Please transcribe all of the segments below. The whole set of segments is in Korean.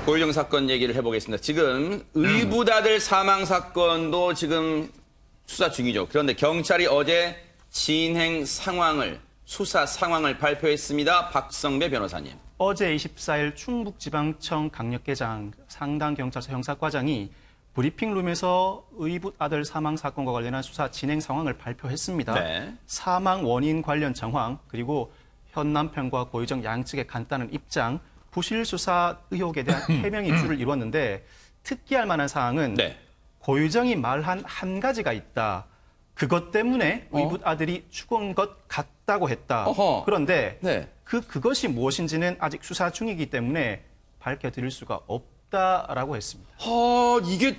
고유정 사건 얘기를 해보겠습니다. 지금 의붓아들 사망 사건도 지금 수사 중이죠. 그런데 경찰이 어제 진행 상황을, 수사 상황을 발표했습니다. 박성배 변호사님. 어제 24일 충북지방청 강력계장 상당경찰서 형사과장이 브리핑룸에서 의붓 아들 사망 사건과 관련한 수사 진행 상황을 발표했습니다. 네. 사망 원인 관련 정황, 그리고 현 남편과 고유정 양측의 간단한 입장, 부실 수사 의혹에 대한 해명 입수를 이뤘는데 특기할 만한 사항은 네. 고유정이 말한 한 가지가 있다. 그것 때문에 의붓 아들이 죽은 것 같다고 했다. 어허. 그런데 네. 그것이 무엇인지는 아직 수사 중이기 때문에 밝혀드릴 수가 없다라고 했습니다. 이게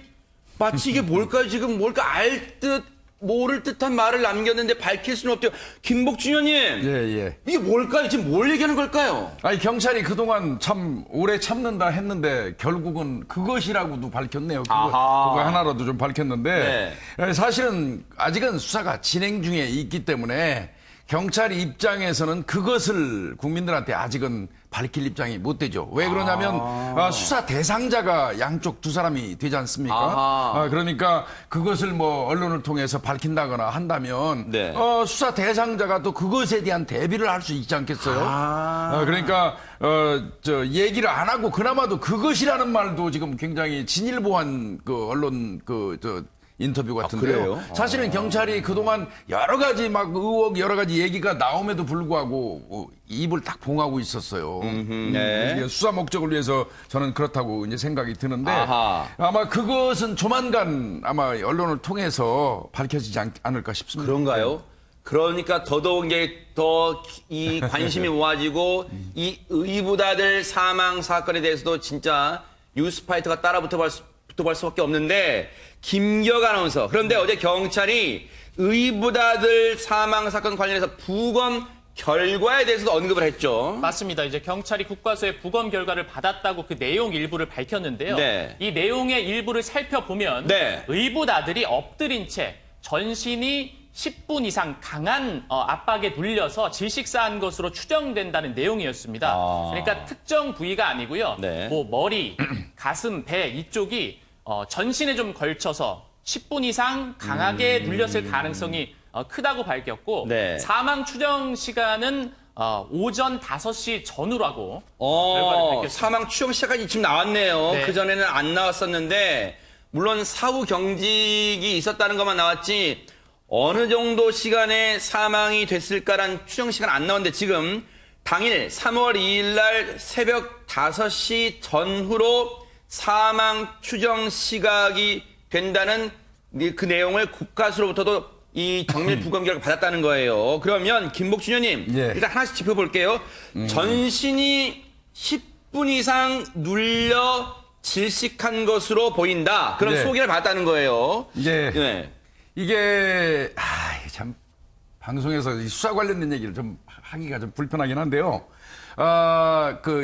마치 이게 뭘까요? 지금 뭘까 알 듯 모를 듯한 말을 남겼는데 밝힐 수는 없대요. 김복준 의원님. 예. 이게 뭘까요? 지금 뭘 얘기하는 걸까요? 아니, 경찰이 그동안 참 오래 참는다 했는데 결국은 그것이라고도 밝혔네요. 그거 하나라도 좀 밝혔는데 사실은 아직은 수사가 진행 중에 있기 때문에 경찰 입장에서는 그것을 국민들한테 아직은 밝힐 입장이 못 되죠. 왜 그러냐면 수사 대상자가 양쪽 두 사람이 되지 않습니까? 그러니까 그것을 뭐 언론을 통해서 밝힌다거나 한다면 수사 대상자가 또 그것에 대한 대비를 할 수 있지 않겠어요? 그러니까 얘기를 안 하고 그나마도 그것이라는 말도 지금 굉장히 진일보한 그 언론 인터뷰 같은데요. 그래요? 사실은 경찰이 그동안 여러 가지 막 의혹, 여러 가지 얘기가 나옴에도 불구하고 입을 딱 봉하고 있었어요. 이게 수사 목적을 위해서 저는 그렇다고 이제 생각이 드는데 아마 그것은 조만간 아마 언론을 통해서 밝혀지지 않을까 싶습니다. 그런가요? 그러니까 더더욱 이제 더 이 관심이 모아지고 이 의붓아들 사망 사건에 대해서도 진짜 뉴스파이터가 붙어볼 수밖에 없는데 김기혁 아나운서. 그런데 어제 경찰이 의붓아들 사망 사건 관련해서 부검 결과에 대해서도 언급을 했죠. 맞습니다. 이제 경찰이 국과수의 부검 결과를 받았다고 그 내용 일부를 밝혔는데요. 네. 이 내용의 일부를 살펴보면 의붓 아들이 엎드린 채 전신이 10분 이상 강한 압박에 눌려서 질식사한 것으로 추정된다는 내용이었습니다. 그러니까 특정 부위가 아니고요. 뭐 머리, 가슴, 배 이쪽이 전신에 좀 걸쳐서 10분 이상 강하게 눌렸을 가능성이 크다고 밝혔고 사망 추정 시간은 오전 5시 전후라고 결과를 밝혔습니다. 사망 추정 시간이 지금 나왔네요. 그전에는 안 나왔었는데 물론 사후 경직이 있었다는 것만 나왔지 어느 정도 시간에 사망이 됐을까란 추정 시간 안 나왔는데 지금 당일 3월 2일 날 새벽 5시 전후로 사망 추정 시각이 된다는 그 내용을 국가수로부터도 이 정밀 부검 결과 받았다는 거예요. 그러면 김복준 의원님 일단 하나씩 짚어볼게요. 전신이 10분 이상 눌려 질식한 것으로 보인다. 그런 소견을 받았다는 거예요. 이게 참 방송에서 수사 관련된 얘기를 좀 하기가 좀 불편하긴 한데요.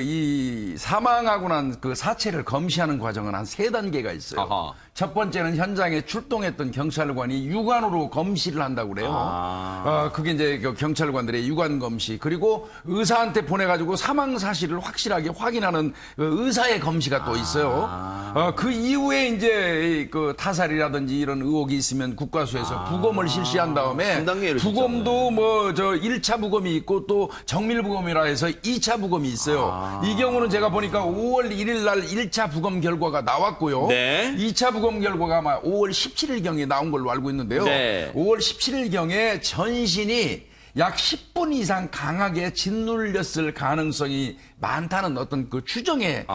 이 사망하고 난 그 사체를 검시하는 과정은 한 3단계가 있어요. 첫 번째는 현장에 출동했던 경찰관이 육안으로 검시를 한다고 그래요. 그게 이제 그 경찰관들의 육안 검시. 그리고 의사한테 보내가지고 사망 사실을 확실하게 확인하는 그 의사의 검시가 또 있어요. 그 이후에 이제 그 타살이라든지 이런 의혹이 있으면 국과수에서 부검을 실시한 다음에 부검도 뭐 1차 부검이 있고 또 정밀 부검이라 해서 2차 부검이 있어요. 이 경우는 제가 보니까 5월 1일 날 1차 부검 결과가 나왔고요. 2차 부검 결과가 아마 5월 17일경에 나온 걸로 알고 있는데요. 5월 17일경에 전신이 약 10분 이상 강하게 짓눌렸을 가능성이 많다는 어떤 그 추정의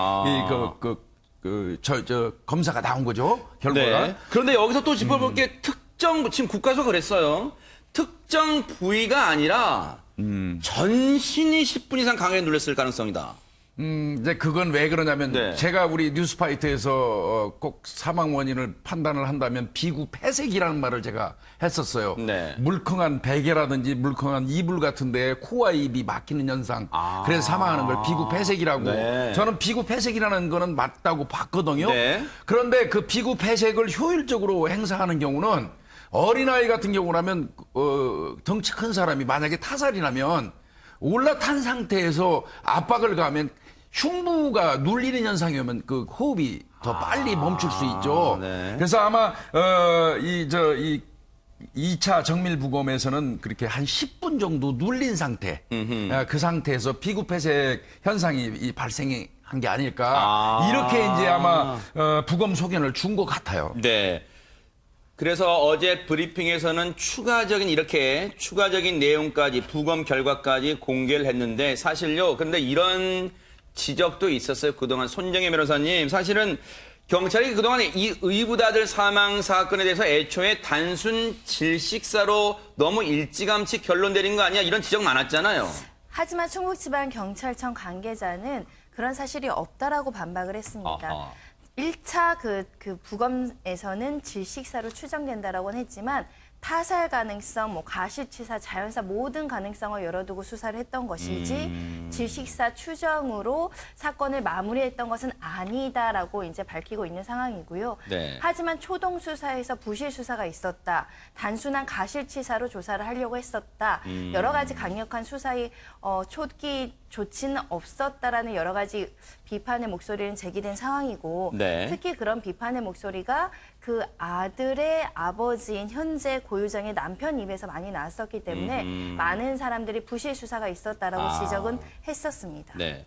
검사가 나온 거죠. 결과가. 그런데 여기서 또 짚어볼 게 지금 국가수가 그랬어요. 특정 부위가 아니라 전신이 10분 이상 강하게 눌렸을 가능성이다. 이제 그건 왜 그러냐면 제가 우리 뉴스파이터에서 꼭 사망 원인을 판단을 한다면 비구 폐색이라는 말을 제가 했었어요. 물컹한 베개라든지 물컹한 이불 같은데 코와 입이 막히는 현상. 그래서 사망하는 걸 비구 폐색이라고. 저는 비구 폐색이라는 거는 맞다고 봤거든요. 그런데 그 비구 폐색을 효율적으로 행사하는 경우는 어린아이 같은 경우라면 덩치 큰 사람이 만약에 타살이 나면 올라탄 상태에서 압박을 가하면 흉부가 눌리는 현상이 오면 그 호흡이 더 빨리 멈출 수 있죠. 네. 그래서 아마 이 2차 정밀부검에서는 그렇게 한 10분 정도 눌린 상태, 그 상태에서 피구폐색 현상이 발생한 게 아닐까. 이렇게 이제 아마 부검 소견을 준 것 같아요. 네. 그래서 어제 브리핑에서는 추가적인 내용까지, 부검 결과까지 공개를 했는데, 사실요, 그런데 이런 지적도 있었어요. 그동안 손정혜 변호사님. 사실은 경찰이 그동안에 이 의붓아들 사망 사건에 대해서 애초에 단순 질식사로 너무 일찌감치 결론 내린 거 아니야? 이런 지적 많았잖아요. 하지만 충북지방경찰청 관계자는 그런 사실이 없다라고 반박을 했습니다. 아하. 1차 그 부검에서는 질식사로 추정된다라고는 했지만 타살 가능성, 가실치사, 자연사 모든 가능성을 열어두고 수사를 했던 것이지 질식사 추정으로 사건을 마무리했던 것은 아니다라고 이제 밝히고 있는 상황이고요. 네. 하지만 초동 수사에서 부실 수사가 있었다. 단순한 가실치사로 조사를 하려고 했었다. 여러 가지 강력한 수사의 초기 조치는 없었다라는 여러 가지 비판의 목소리는 제기된 상황이고 네. 특히 그런 비판의 목소리가 그 아들의 아버지인 현재 고유정의 남편 입에서 많이 나왔었기 때문에 많은 사람들이 부실 수사가 있었다라고 지적은 했었습니다. 네.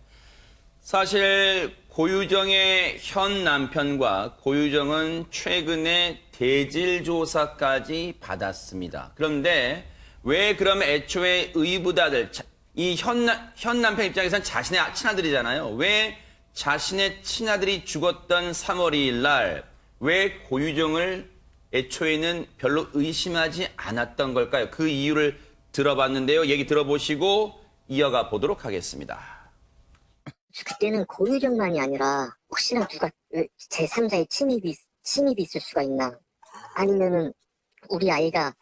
사실 고유정의 현 남편과 고유정은 최근에 대질 조사까지 받았습니다. 그런데 왜 그럼 애초에 의붓아들, 이 현 남편 입장에서는 자신의 친아들이잖아요. 왜 자신의 친아들이 죽었던 3월 2일 날 왜 고유정을 애초에는 별로 의심하지 않았던 걸까요? 그 이유를 들어봤는데요. 얘기 들어보시고 이어가 보도록 하겠습니다. 그때는 고유정만이 아니라 혹시나 누가 제3자의 침입이 있을 수가 있나, 아니면은 우리 아이가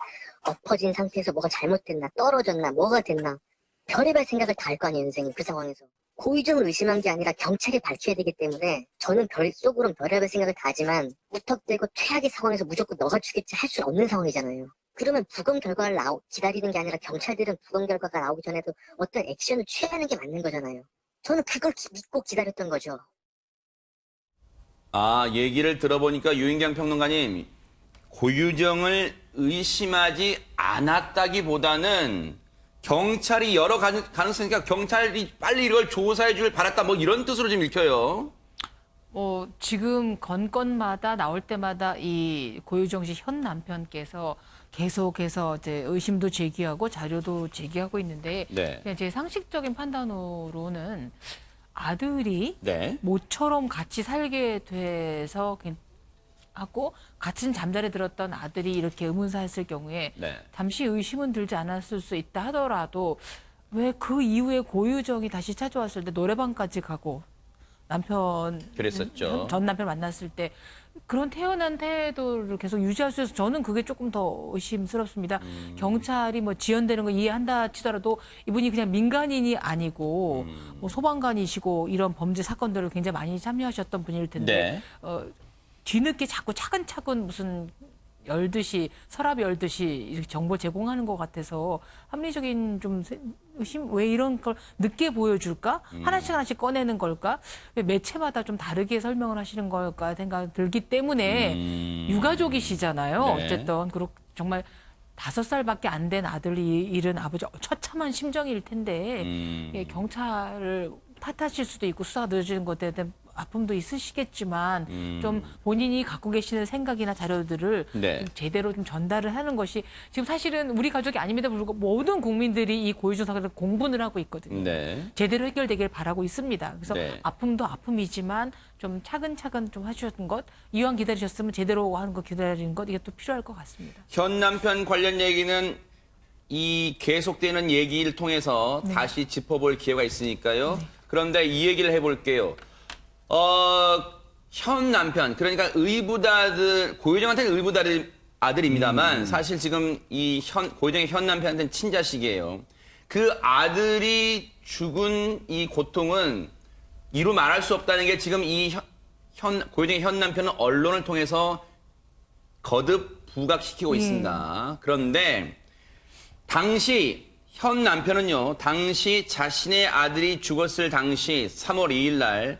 엎어진 상태에서 뭐가 잘못됐나, 떨어졌나, 뭐가 됐나, 별의별 생각을 다 할 거 아니에요, 선생님. 그 상황에서 고유정을 의심한 게 아니라 경찰에 밝혀야 되기 때문에 저는 속으로는 별의별 생각을 다 하지만 무턱대고 최악의 상황에서 무조건 너가 죽겠지 할 수는 없는 상황이잖아요. 그러면 부검 결과를 기다리는 게 아니라 경찰들은 부검 결과가 나오기 전에도 어떤 액션을 취하는 게 맞는 거잖아요. 저는 그걸 믿고 기다렸던 거죠. 얘기를 들어보니까 유인경 평론가님, 고유정을 의심하지 않았다기보다는 경찰이 여러 가능성이니까 경찰이 빨리 이걸 조사해 줄 바랐다, 이런 뜻으로 좀 읽혀요. 지금 건건마다 나올 때마다 이 고유정 씨 현 남편께서 계속해서 이제 의심도 제기하고 자료도 제기하고 있는데 네. 그냥 제 상식적인 판단으로는 아들이 네. 모처럼 같이 살게 돼서 하고 같은 잠자리에 들었던 아들이 이렇게 의문사했을 경우에 네. 잠시 의심은 들지 않았을 수 있다 하더라도 왜 그 이후에 고유정이 다시 찾아왔을 때 노래방까지 가고 그랬었죠. 전 남편 만났을 때 그런 태연한 태도를 계속 유지할 수 있어서 저는 그게 조금 더 의심스럽습니다. 경찰이 지연되는 거 이해한다 치더라도 이분이 그냥 민간인이 아니고 소방관이시고 이런 범죄 사건들을 굉장히 많이 참여하셨던 분일 텐데 네. 뒤늦게 자꾸 차근차근 무슨 열듯이 서랍 열듯이 이렇게 정보 제공하는 것 같아서 합리적인 좀 의심, 왜 이런 걸 늦게 보여줄까? 하나씩 꺼내는 걸까? 왜 매체마다 좀 다르게 설명을 하시는 걸까 생각이 들기 때문에 유가족이시잖아요. 네. 어쨌든 그리고 정말 5살밖에 안 된 아들이 잃은 아버지 처참한 심정일 텐데 경찰을 탓하실 수도 있고 수사가 늦어지는 것에 대한 아픔도 있으시겠지만 좀 본인이 갖고 계시는 생각이나 자료들을 네. 좀 제대로 좀 전달을 하는 것이 지금 사실은 우리 가족이 아님에도 불구하고 모든 국민들이 이 고유정 사건을 공분을 하고 있거든요. 네. 제대로 해결되길 바라고 있습니다. 그래서 네. 아픔도 아픔이지만 좀 차근차근 좀 하셨던 것, 이왕 기다리셨으면 제대로 하는 거 기다리는 것 이게 또 필요할 것 같습니다. 현 남편 관련 얘기는 이 계속되는 얘기를 통해서 다시 짚어볼 기회가 있으니까요. 그런데 이 얘기를 해볼게요. 현 남편, 그러니까 고유정한테는 의붓아들입니다만 사실 지금 고유정의 현 남편한테는 친자식이에요. 그 아들이 죽은 이 고통은 이루 말할 수 없다는 게 지금 고유정의 현 남편은 언론을 통해서 거듭 부각시키고 있습니다. 그런데 당시 현 남편은요, 당시 자신의 아들이 죽었을 당시 3월 2일 날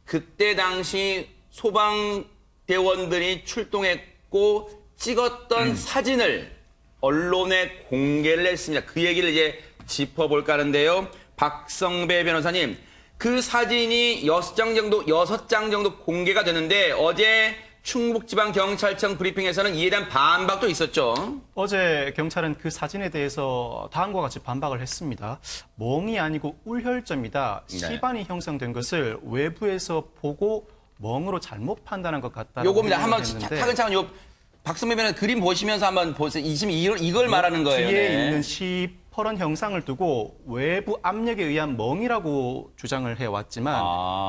그때 당시 소방대원들이 출동했고 찍었던 사진을 언론에 공개를 했습니다. 그 얘기를 이제 짚어볼까 하는데요. 박성배 변호사님, 그 사진이 6장 정도 공개가 되는데 어제 충북지방경찰청 브리핑에서는 이에 대한 반박도 있었죠. 어제 경찰은 그 사진에 대해서 다음과 같이 반박을 했습니다. 멍이 아니고 울혈점이다. 네. 시반이 형성된 것을 외부에서 보고 멍으로 잘못 판단한 것 같다라고 요겁니다. 한번 했는데 차근차근 요 박선배 변호사 그림 보시면서 한번 보세요. 이걸 말하는 거예요. 뒤에 네. 있는 시퍼런 형상을 두고 외부 압력에 의한 멍이라고 주장을 해왔지만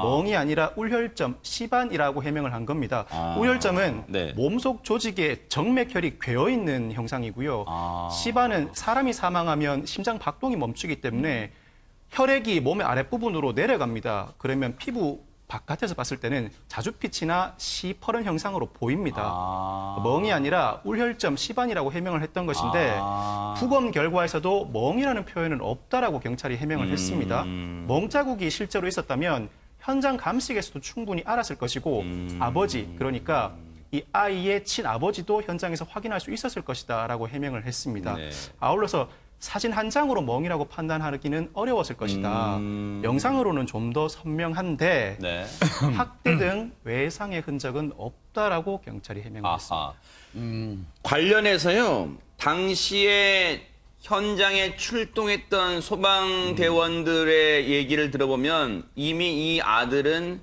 멍이 아니라 울혈점, 시반이라고 해명을 한 겁니다. 울혈점은 네. 몸속 조직에 정맥혈이 괴어있는 형상이고요. 시반은 사람이 사망하면 심장 박동이 멈추기 때문에 혈액이 몸의 아랫부분으로 내려갑니다. 그러면 피부 바깥에서 봤을 때는 자주빛이나 시퍼런 형상으로 보입니다. 멍이 아니라 울혈점, 시반이라고 해명을 했던 것인데 부검 결과에서도 멍이라는 표현은 없다라고 경찰이 해명을 했습니다. 멍 자국이 실제로 있었다면 현장 감식에서도 충분히 알았을 것이고 아버지, 그러니까 이 아이의 친아버지도 현장에서 확인할 수 있었을 것이다라고 해명을 했습니다. 네. 아울러서 사진 한 장으로 멍이라고 판단하기는 어려웠을 것이다. 영상으로는 좀 더 선명한데 네. 학대 등 외상의 흔적은 없다라고 경찰이 해명했습니다. 아하. 관련해서요, 당시에 현장에 출동했던 소방대원들의 얘기를 들어보면 이미 이 아들은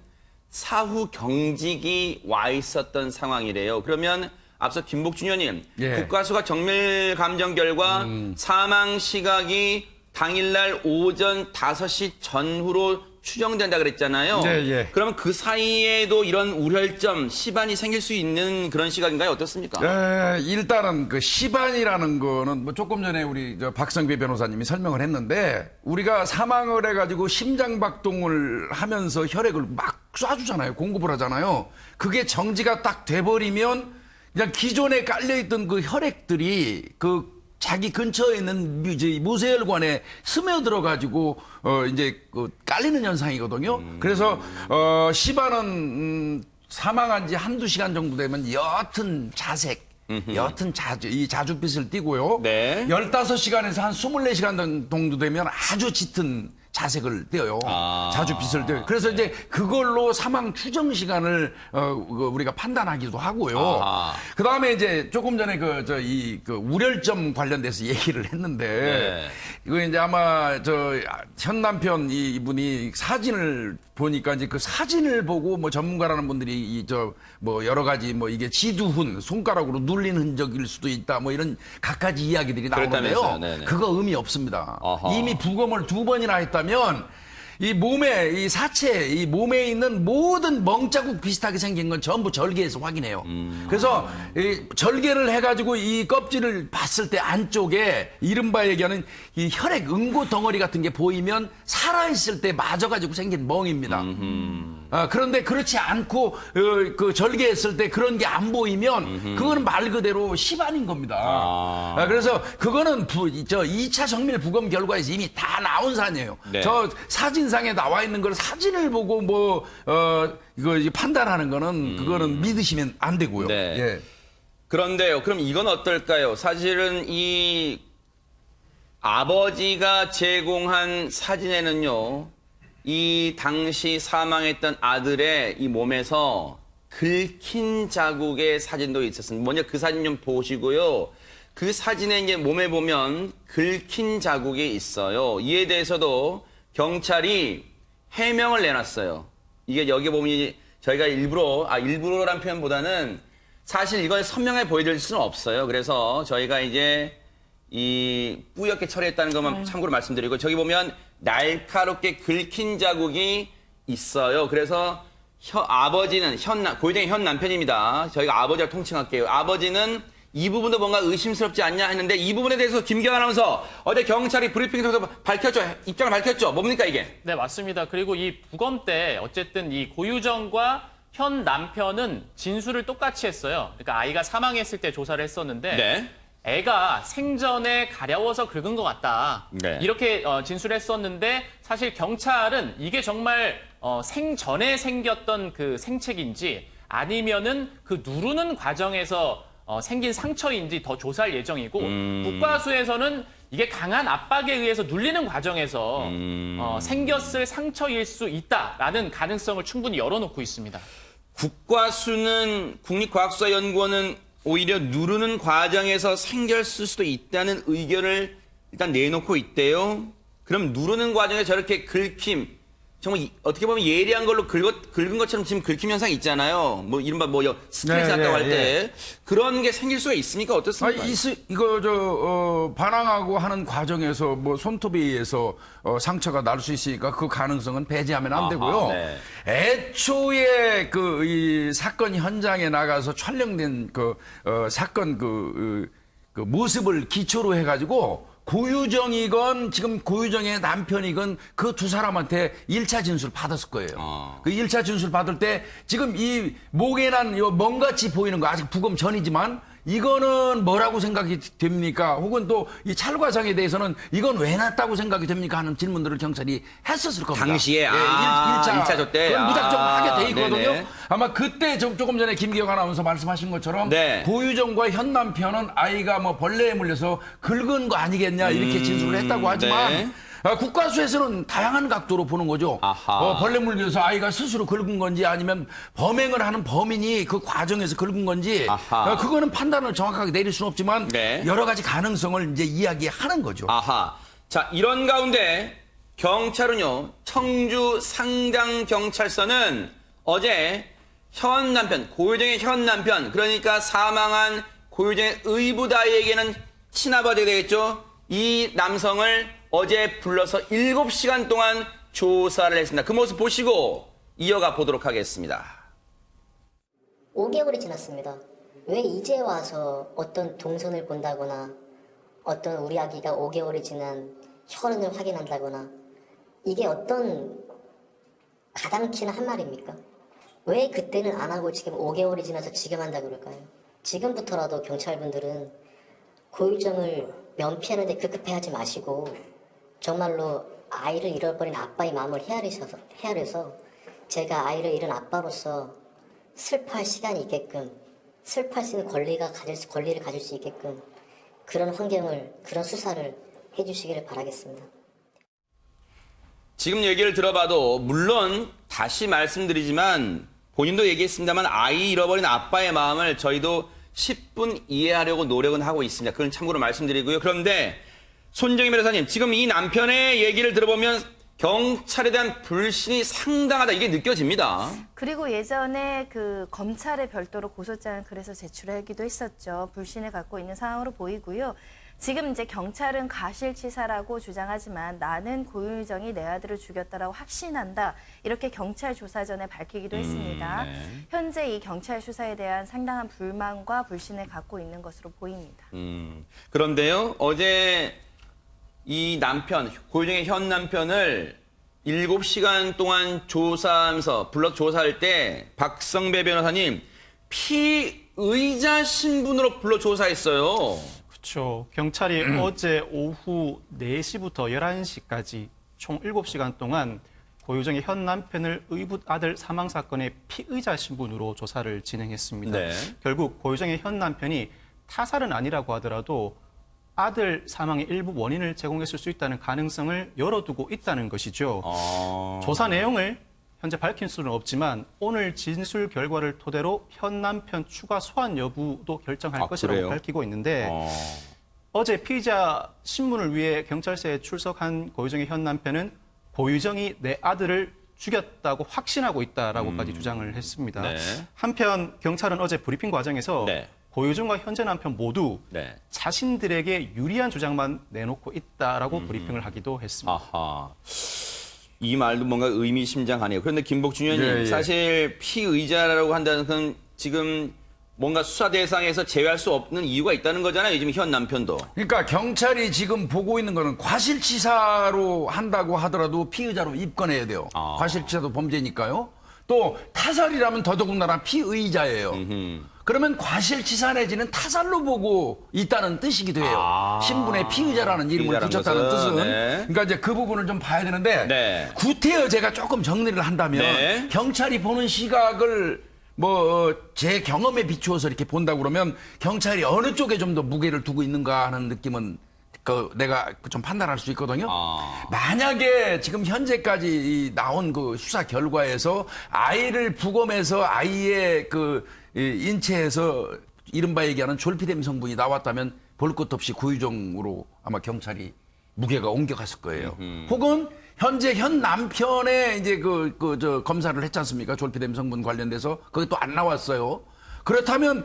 사후 경직이 와 있었던 상황이래요. 그러면 앞서 김복준 의원님, 예. 국가수가 정밀 감정 결과 사망 시각이 당일날 오전 5시 전후로 추정된다 그랬잖아요. 예, 예. 그러면 그 사이에도 이런 우혈점, 시반이 생길 수 있는 그런 시각인가요? 어떻습니까? 일단은 그 시반이라는 거는 뭐 조금 전에 우리 박성배 변호사님이 설명을 했는데 우리가 사망을 해가지고 심장박동을 하면서 혈액을 막 쏴주잖아요. 공급을 하잖아요. 그게 정지가 딱 돼버리면 그냥 기존에 깔려있던 그 혈액들이 그 자기 근처에 있는 무쇠혈관에 스며들어가지고 이제 그 깔리는 현상이거든요. 그래서 시반은 사망한 지 한두 시간 정도 되면 옅은 자색, 옅은 이 자주빛을 띠고요. 네. 15시간에서 한 24시간 정도 되면 아주 짙은 자색을 떼어요. 자주빛을 떼어요. 그래서 이제 그걸로 사망 추정 시간을 우리가 판단하기도 하고요. 그 다음에 이제 조금 전에 그 우혈점 관련돼서 얘기를 했는데 네. 이거 이제 아마 현 남편 이분이 사진을 보니까 이제 그 사진을 보고 뭐 전문가라는 분들이 뭐 여러 가지 뭐 이게 지두훈 손가락으로 눌린 흔적일 수도 있다 뭐 이런 갖가지 이야기들이 나오는데요. 그거 의미 없습니다. 아하. 이미 부검을 2번이나 했다면 이 몸에 이 사체 이 몸에 있는 모든 멍자국 비슷하게 생긴 건 전부 절개해서 확인해요. 그래서 이 절개를 해가지고 이 껍질을 봤을 때 안쪽에 이른바 얘기하는 이 혈액 응고 덩어리 같은 게 보이면 살아있을 때 맞아가지고 생긴 멍입니다. 그런데 그렇지 않고 그 절개했을 때 그런 게 안 보이면 그거는 말 그대로 시반인 겁니다. 그래서 그거는 2차 정밀 부검 결과에서 이미 다 나온 사안이에요. 네. 저 사진상에 나와 있는 걸 사진을 보고 이거 판단하는 거는 그거는 믿으시면 안 되고요. 네. 예. 그런데요, 그럼 이건 어떨까요? 사실은 이 아버지가 제공한 사진에는요, 이 당시 사망했던 아들의 이 몸에서 긁힌 자국의 사진도 있었습니다. 먼저 그 사진 좀 보시고요. 그 사진에 이제 몸에 보면 긁힌 자국이 있어요. 이에 대해서도 경찰이 해명을 내놨어요. 이게 여기 보면 저희가 일부러란 표현보다는 사실 이걸 선명하게 보여드릴 수는 없어요. 그래서 저희가 이제 이 뿌옇게 처리했다는 것만 참고로 말씀드리고 저기 보면 날카롭게 긁힌 자국이 있어요. 그래서 아버지는 고유정의 현 남편입니다. 저희가 아버지를 통칭할게요. 아버지는 이 부분도 뭔가 의심스럽지 않냐 했는데 이 부분에 대해서 김경환 아나운서 어제 경찰이 브리핑을 통해서 밝혔죠. 입장을 밝혔죠. 뭡니까 이게? 네, 맞습니다. 그리고 이 부검 때 어쨌든 이 고유정과 현 남편은 진술을 똑같이 했어요. 그러니까 아이가 사망했을 때 조사를 했었는데 네. 애가 생전에 가려워서 긁은 것 같다. 네. 이렇게 진술했었는데 사실 경찰은 이게 정말 생전에 생겼던 그 생책인지 아니면은 그 누르는 과정에서 생긴 상처인지 더 조사할 예정이고 국과수에서는 이게 강한 압박에 의해서 눌리는 과정에서 생겼을 상처일 수 있다라는 가능성을 충분히 열어놓고 있습니다. 국과수는 국립과학수사연구원은 오히려 누르는 과정에서 생겼을 수도 있다는 의견을 일단 내놓고 있대요. 그럼 누르는 과정에 저렇게 긁힘, 정말 어떻게 보면 예리한 걸로 긁은 것처럼 지금 긁힘 현상이 있잖아요. 뭐 이른바 스트레스 났다고 할 때 그런 게 생길 수가 있습니까? 어떻습니까? 반항하고 하는 과정에서 뭐 손톱에 의해서 상처가 날 수 있으니까 그 가능성은 배제하면 안 되고요. 네. 애초에 이 사건 현장에 나가서 촬영된 사건 그 모습을 기초로 해가지고 고유정이건 지금 고유정의 남편이건 그 두 사람한테 1차 진술 받았을 거예요. 그 1차 진술 받을 때 지금 이 목에 난 멍같이 보이는 거 아직 부검 전이지만 이거는 뭐라고 생각이 됩니까? 혹은 또 이 찰과상에 대해서는 이건 왜 났다고 생각이 됩니까? 하는 질문들을 경찰이 했었을 겁니다. 당시에 1차 때 그건 무작정 하게 돼 있거든요. 네네. 아마 그때 조금 전에 김기혁 아나운서 말씀하신 것처럼 네. 고유정과 현 남편은 아이가 뭐 벌레에 물려서 긁은 거 아니겠냐 이렇게 진술을 했다고 하지만 네. 국과수에서는 다양한 각도로 보는 거죠. 벌레 물려서 아이가 스스로 긁은 건지 아니면 범행을 하는 범인이 그 과정에서 긁은 건지 그거는 판단을 정확하게 내릴 수는 없지만 네. 여러 가지 가능성을 이제 이야기하는 거죠. 자, 이런 가운데 경찰은요, 청주 상당경찰서는 어제 현 남편, 고유정의 현 남편, 그러니까 사망한 고유정의 의붓아이에게는 친아버지가 되겠죠. 이 남성을 어제 불러서 7시간 동안 조사를 했습니다. 그 모습 보시고 이어가 보도록 하겠습니다. 5개월이 지났습니다. 왜 이제 와서 어떤 동선을 본다거나 어떤 우리 아기가 5개월이 지난 혈흔을 확인한다거나 이게 어떤 가당키나 한 말입니까? 왜 그때는 안 하고 지금 5개월이 지나서 지금 한다고 그럴까요? 지금부터라도 경찰분들은 고유정을 면피하는데 급급해하지 마시고 정말로 아이를 잃어버린 아빠의 마음을 헤아려서 제가 아이를 잃은 아빠로서 슬퍼할 시간이 있게끔 슬퍼할 수 있는 권리를 가질 수 있게끔 그런 환경을 그런 수사를 해주시기를 바라겠습니다. 지금 얘기를 들어봐도 물론 다시 말씀드리지만 본인도 얘기했습니다만 아이 잃어버린 아빠의 마음을 저희도 10분 이해하려고 노력은 하고 있습니다. 그건 참고로 말씀드리고요. 그런데 손정희 변호사님, 지금 이 남편의 얘기를 들어보면 경찰에 대한 불신이 상당하다 이게 느껴집니다. 그리고 예전에 그 검찰에 별도로 고소장을 그래서 제출하기도 했었죠. 불신을 갖고 있는 상황으로 보이고요. 지금 이제 경찰은 가실치사라고 주장하지만 나는 고유정이 내 아들을 죽였다라고 확신한다. 이렇게 경찰 조사 전에 밝히기도 했습니다. 네. 현재 이 경찰 수사에 대한 상당한 불만과 불신을 갖고 있는 것으로 보입니다. 그런데요, 어제 이 남편, 고유정의 현 남편을 7시간 동안 조사하면서 불러 조사할 때 박성배 변호사님 피의자 신분으로 불러 조사했어요. 그렇죠. 경찰이 어제 오후 4시부터 11시까지 총 7시간 동안 고유정의 현 남편을 의붓 아들 사망 사건의 피의자 신분으로 조사를 진행했습니다. 네. 결국 고유정의 현 남편이 타살은 아니라고 하더라도 아들 사망의 일부 원인을 제공했을 수 있다는 가능성을 열어두고 있다는 것이죠. 조사 내용을 현재 밝힐 수는 없지만 오늘 진술 결과를 토대로 현 남편 추가 소환 여부도 결정할 것이라고 그래요? 밝히고 있는데 어제 피의자 신문을 위해 경찰서에 출석한 고유정의 현 남편은 고유정이 내 아들을 죽였다고 확신하고 있다라고까지 주장을 했습니다. 네. 한편 경찰은 어제 브리핑 과정에서 네. 고유정과 현재 남편 모두 네. 자신들에게 유리한 주장만 내놓고 있다라고 브리핑을 하기도 했습니다. 이 말도 뭔가 의미심장하네요. 그런데 김복준 의원님, 예. 사실 피의자라고 한다는 건 지금 뭔가 수사 대상에서 제외할 수 없는 이유가 있다는 거잖아요. 지금 현 남편도. 그러니까 경찰이 지금 보고 있는 거는 과실치사로 한다고 하더라도 피의자로 입건해야 돼요. 과실치사도 범죄니까요. 또 타살이라면 더더군다나 피의자예요. 그러면 과실치사 내지는 타살로 보고 있다는 뜻이기도 해요. 신분의 피의자라는 이름을 피의자라는 붙였다는 것은, 뜻은. 네. 그러니까 이제 그 부분을 좀 봐야 되는데 네. 구태여 제가 조금 정리를 한다면 네. 경찰이 보는 시각을 제 경험에 비추어서 이렇게 본다고 그러면 경찰이 어느 쪽에 좀 더 무게를 두고 있는가 하는 느낌은 내가 좀 판단할 수 있거든요. 만약에 지금 현재까지 나온 그 수사 결과에서 아이를 부검해서 아이의 그 인체에서 이른바 얘기하는 졸피뎀 성분이 나왔다면 볼 것 없이 구유정으로 아마 경찰이 무게가 옮겨갔을 거예요. 혹은 현재 현 남편의 이제 검사를 했지 않습니까? 졸피뎀 성분 관련돼서 그게 또 안 나왔어요. 그렇다면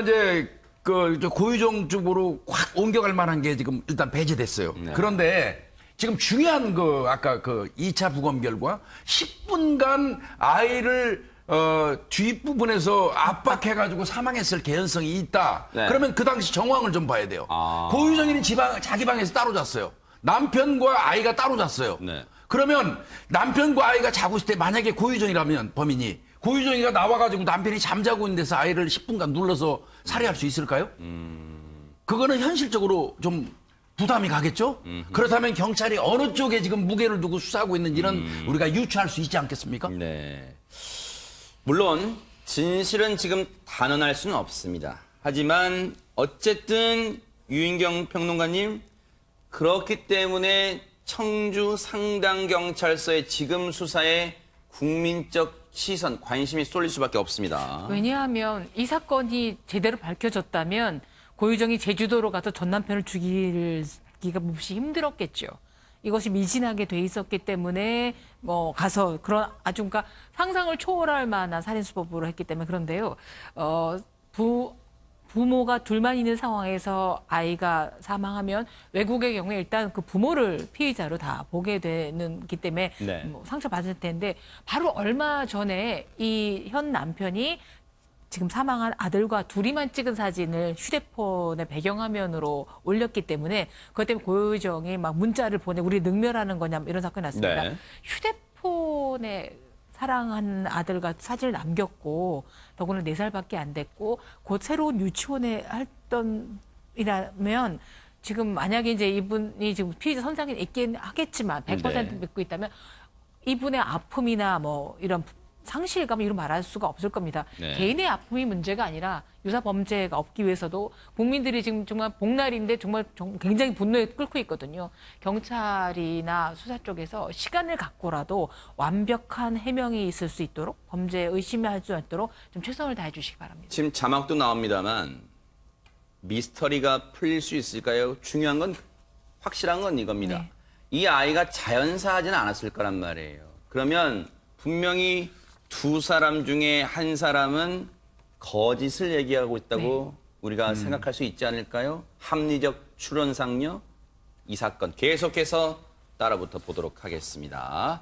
이제 고유정 쪽으로 확 옮겨갈 만한 게 지금 일단 배제됐어요. 네. 그런데 지금 중요한 아까 2차 부검 결과 10분간 아이를 뒷부분에서 압박해가지고 사망했을 개연성이 있다. 네. 그러면 그 당시 정황을 좀 봐야 돼요. 고유정이는 자기 방에서 따로 잤어요. 남편과 아이가 따로 잤어요. 네. 그러면 남편과 아이가 자고 있을 때 만약에 고유정이라면 범인이 고유정이가 나와가지고 남편이 잠자고 있는 데서 아이를 10분간 눌러서 살해할 수 있을까요? 그거는 현실적으로 좀 부담이 가겠죠? 그렇다면 경찰이 어느 쪽에 지금 무게를 두고 수사하고 있는지는 우리가 유추할 수 있지 않겠습니까? 네. 물론 진실은 지금 단언할 수는 없습니다. 하지만 어쨌든 유인경 평론가님, 그렇기 때문에 청주 상당경찰서의 지금 수사에 국민적 시선, 관심이 쏠릴 수밖에 없습니다. 왜냐하면 이 사건이 제대로 밝혀졌다면 고유정이 제주도로 가서 전 남편을 죽이기가 몹시 힘들었겠죠. 이것이 미진하게 돼 있었기 때문에 가서 그런 아주 그러니까 상상을 초월할 만한 살인수법으로 했기 때문에 그런데요. 부모가 둘만 있는 상황에서 아이가 사망하면 외국의 경우에 일단 그 부모를 피의자로 다 보게 되는기 때문에 네. 상처받을 텐데 바로 얼마 전에 이 현 남편이 지금 사망한 아들과 둘이만 찍은 사진을 휴대폰의 배경화면으로 올렸기 때문에 그것 때문에 고유정이 막 문자를 보내 우리 능멸하는 거냐 이런 사건이 났습니다. 네. 휴대폰에 사랑하는 아들과 사진을 남겼고 더구나 4살밖에 안 됐고 곧 새로운 유치원에 할던이라면 지금 만약에 이제 이분이 지금 피의자 선상에 있긴 하겠지만 100% 믿고 있다면 이분의 아픔이나 이런 상실감 이런 말할 수가 없을 겁니다. 네. 개인의 아픔이 문제가 아니라 유사 범죄가 없기 위해서도 국민들이 지금 정말 복날인데 정말 굉장히 분노에 끓고 있거든요. 경찰이나 수사 쪽에서 시간을 갖고라도 완벽한 해명이 있을 수 있도록 범죄에 의심할 수 있도록 좀 최선을 다해 주시기 바랍니다. 지금 자막도 나옵니다만 미스터리가 풀릴 수 있을까요? 중요한 건 확실한 건 이겁니다. 네. 이 아이가 자연사하지는 않았을 거란 말이에요. 그러면 분명히 두 사람 중에 한 사람은 거짓을 얘기하고 있다고 우리가 생각할 수 있지 않을까요? 합리적 추론상요. 이 사건 계속해서 따라붙어 보도록 하겠습니다.